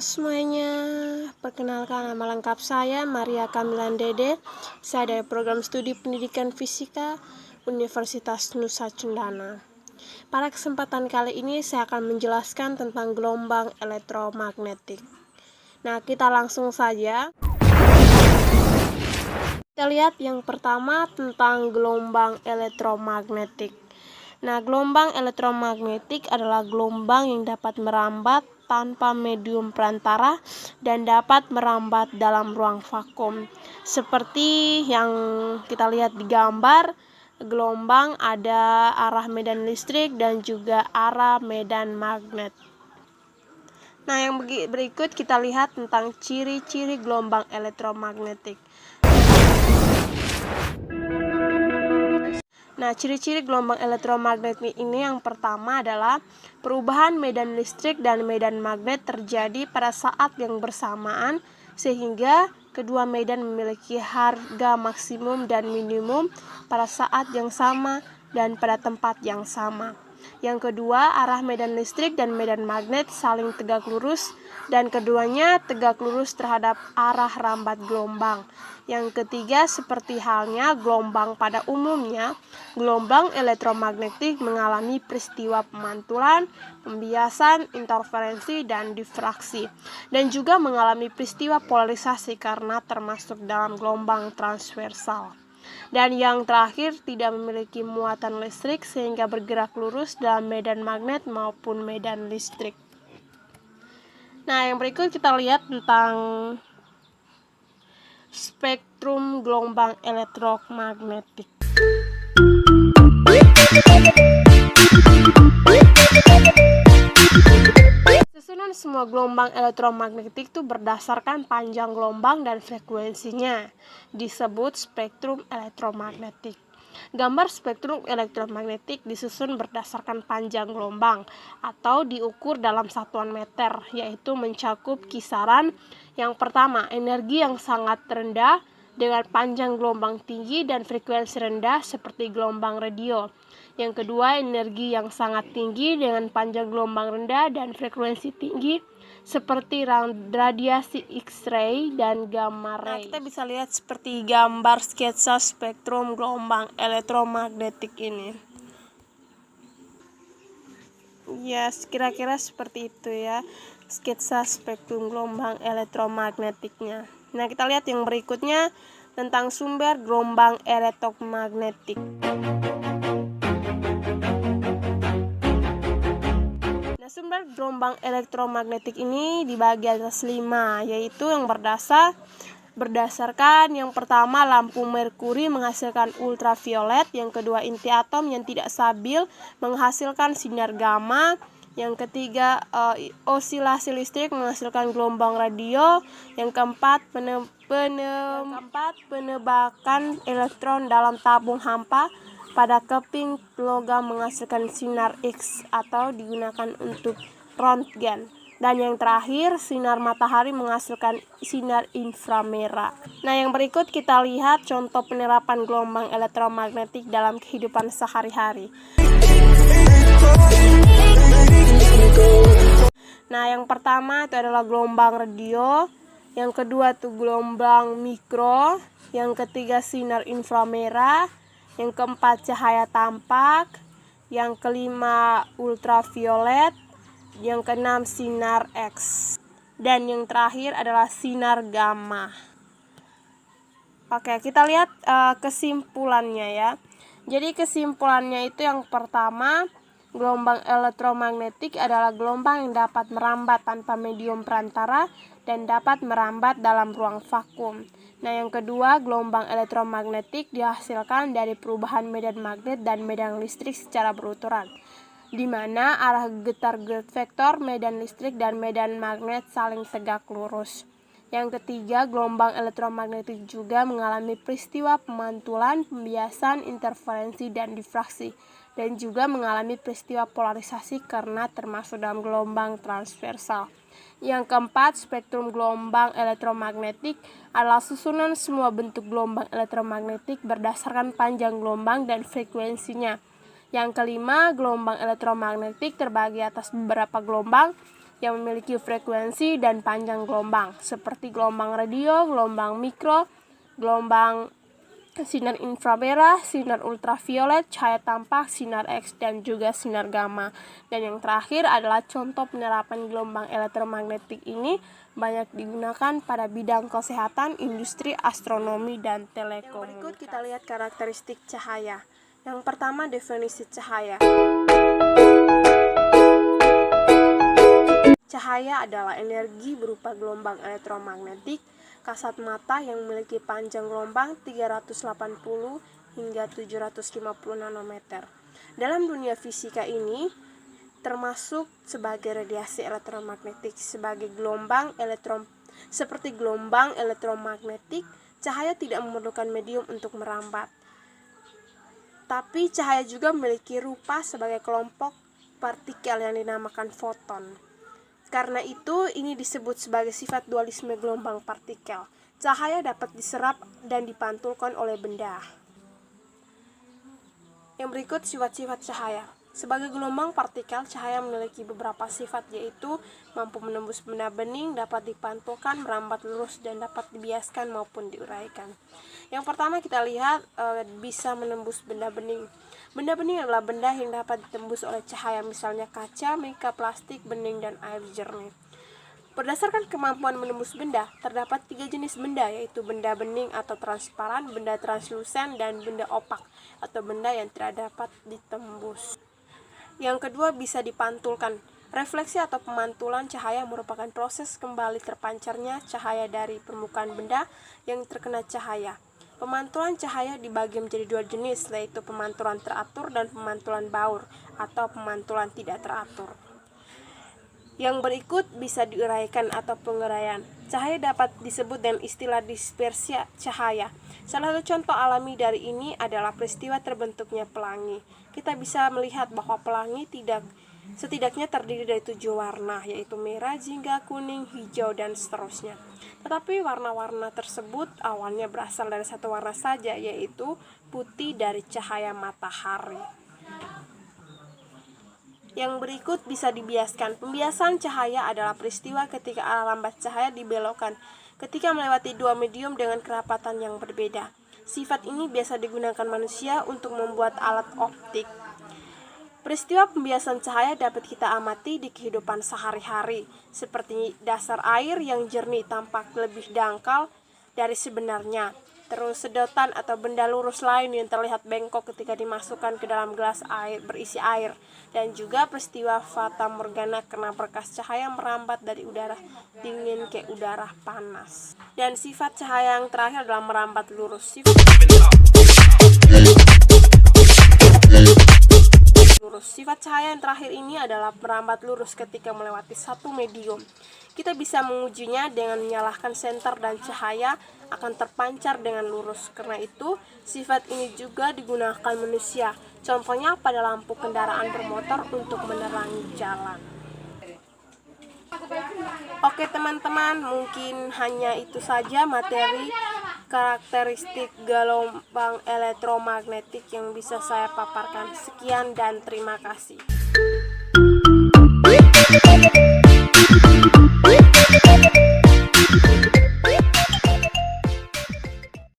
semuanya, perkenalkan nama lengkap saya Maria Kamilan Dede. Saya dari program studi pendidikan fisika Universitas Nusa Cendana. Pada kesempatan kali ini saya akan menjelaskan tentang gelombang elektromagnetik. Nah, kita langsung saja. Kita lihat yang pertama tentang gelombang elektromagnetik. Nah, gelombang elektromagnetik adalah gelombang yang dapat merambat tanpa medium perantara dan dapat merambat dalam ruang vakum. Seperti yang kita lihat di gambar, gelombang ada arah medan listrik dan juga arah medan magnet. Nah, yang berikut kita lihat tentang ciri-ciri gelombang elektromagnetik. Nah, ciri-ciri gelombang elektromagnetik ini yang pertama adalah perubahan medan listrik dan medan magnet terjadi pada saat yang bersamaan sehingga kedua medan memiliki harga maksimum dan minimum pada saat yang sama dan pada tempat yang sama. Yang kedua, arah medan listrik dan medan magnet saling tegak lurus dan keduanya tegak lurus terhadap arah rambat gelombang. Yang ketiga, seperti halnya gelombang pada umumnya, gelombang elektromagnetik mengalami peristiwa pemantulan, pembiasan, interferensi, dan difraksi, dan juga mengalami peristiwa polarisasi karena termasuk dalam gelombang transversal. Dan yang terakhir, tidak memiliki muatan listrik sehingga bergerak lurus dalam medan magnet maupun medan listrik. Nah, yang berikut kita lihat tentang spektrum gelombang elektromagnetik. Susunan semua gelombang elektromagnetik itu berdasarkan panjang gelombang dan frekuensinya, disebut spektrum elektromagnetik. Gambar spektrum elektromagnetik disusun berdasarkan panjang gelombang atau diukur dalam satuan meter, yaitu mencakup kisaran yang pertama, energi yang sangat rendah dengan panjang gelombang tinggi dan frekuensi rendah seperti gelombang radio. Yang kedua, energi yang sangat tinggi dengan panjang gelombang rendah dan frekuensi tinggi seperti radiasi X-ray dan gamma ray. Nah, kita bisa lihat seperti gambar sketsa spektrum gelombang elektromagnetik ini. Ya, kira-kira seperti itu ya, sketsa spektrum gelombang elektromagnetiknya. Nah, kita lihat yang berikutnya tentang sumber gelombang elektromagnetik. Sumber gelombang elektromagnetik ini dibagi atas 5, yaitu yang berdasarkan yang pertama lampu merkuri menghasilkan ultraviolet, yang kedua inti atom yang tidak stabil menghasilkan sinar gamma, yang ketiga osilasi listrik menghasilkan gelombang radio, yang keempat penebakan elektron dalam tabung hampa pada keping logam menghasilkan sinar X atau digunakan untuk rontgen. Dan yang terakhir, sinar matahari menghasilkan sinar inframerah. Nah, yang berikut kita lihat contoh penerapan gelombang elektromagnetik dalam kehidupan sehari-hari. Nah, yang pertama itu adalah gelombang radio, yang kedua itu gelombang mikro, yang ketiga sinar inframerah, yang keempat cahaya tampak, yang kelima ultraviolet, yang keenam sinar X, dan yang terakhir adalah sinar gamma. Oke, kita lihat kesimpulannya ya. Jadi kesimpulannya itu yang pertama, gelombang elektromagnetik adalah gelombang yang dapat merambat tanpa medium perantara dan dapat merambat dalam ruang vakum. Nah, yang kedua, gelombang elektromagnetik dihasilkan dari perubahan medan magnet dan medan listrik secara berurutan, di mana arah getar vektor medan listrik dan medan magnet saling tegak lurus. Yang ketiga, gelombang elektromagnetik juga mengalami peristiwa pemantulan, pembiasan, interferensi, dan difraksi, dan juga mengalami peristiwa polarisasi karena termasuk dalam gelombang transversal. Yang keempat, spektrum gelombang elektromagnetik adalah susunan semua bentuk gelombang elektromagnetik berdasarkan panjang gelombang dan frekuensinya. Yang kelima, gelombang elektromagnetik terbagi atas beberapa gelombang, yang memiliki frekuensi dan panjang gelombang, seperti gelombang radio, gelombang mikro, gelombang sinar inframerah, sinar ultraviolet, cahaya tampak, sinar X, dan juga sinar gamma. Dan yang terakhir adalah contoh penerapan gelombang elektromagnetik ini banyak digunakan pada bidang kesehatan, industri, astronomi, dan telekomunikasi. Berikut kita lihat karakteristik cahaya. Yang pertama, definisi cahaya. Cahaya adalah energi berupa gelombang elektromagnetik kasat mata yang memiliki panjang gelombang 380 hingga 750 nanometer. Dalam dunia fisika ini termasuk sebagai radiasi elektromagnetik. Seperti gelombang elektromagnetik, cahaya tidak memerlukan medium untuk merambat. Tapi cahaya juga memiliki rupa sebagai kelompok partikel yang dinamakan foton. Karena itu, ini disebut sebagai sifat dualisme gelombang partikel. Cahaya dapat diserap dan dipantulkan oleh benda. Yang berikut sifat-sifat cahaya. Sebagai gelombang partikel, cahaya memiliki beberapa sifat, yaitu mampu menembus benda bening, dapat dipantulkan, merambat lurus, dan dapat dibiaskan maupun diuraikan. Yang pertama kita lihat bisa menembus benda bening. Benda bening adalah benda yang dapat ditembus oleh cahaya, misalnya kaca, mika, plastik, bening, dan air jernih. Berdasarkan kemampuan menembus benda, terdapat 3 jenis benda, yaitu benda bening atau transparan, benda translusen, dan benda opak atau benda yang tidak dapat ditembus. Yang kedua, bisa dipantulkan. Refleksi atau pemantulan cahaya merupakan proses kembali terpancarnya cahaya dari permukaan benda yang terkena cahaya. Pemantulan cahaya dibagi menjadi 2 jenis, yaitu pemantulan teratur dan pemantulan baur atau pemantulan tidak teratur. Yang berikut bisa diuraikan atau penguraian. Cahaya dapat disebut dengan istilah dispersi cahaya. Salah satu contoh alami dari ini adalah peristiwa terbentuknya pelangi. Kita bisa melihat bahwa pelangi setidaknya terdiri dari 7 warna, yaitu merah, jingga, kuning, hijau, dan seterusnya. Tetapi warna-warna tersebut awalnya berasal dari satu warna saja, yaitu putih dari cahaya matahari. Yang berikut bisa dibiaskan. Pembiasan cahaya adalah peristiwa ketika arah lambat cahaya dibelokkan ketika melewati 2 medium dengan kerapatan yang berbeda. Sifat ini biasa digunakan manusia untuk membuat alat optik. Peristiwa pembiasan cahaya dapat kita amati di kehidupan sehari-hari, seperti dasar air yang jernih tampak lebih dangkal dari sebenarnya. Terus sedotan atau benda lurus lain yang terlihat bengkok ketika dimasukkan ke dalam gelas air berisi air. Dan juga peristiwa fata morgana karena berkas cahaya merambat dari udara dingin ke udara panas. Dan sifat cahaya yang terakhir adalah merambat lurus. Sifat cahaya yang terakhir ini adalah merambat lurus ketika melewati satu medium. Kita bisa mengujinya dengan menyalakan senter dan cahaya akan terpancar dengan lurus. Karena itu, sifat ini juga digunakan manusia. Contohnya pada lampu kendaraan bermotor untuk menerangi jalan. Oke teman-teman, mungkin hanya itu saja materi karakteristik gelombang elektromagnetik yang bisa saya paparkan. Sekian dan terima kasih.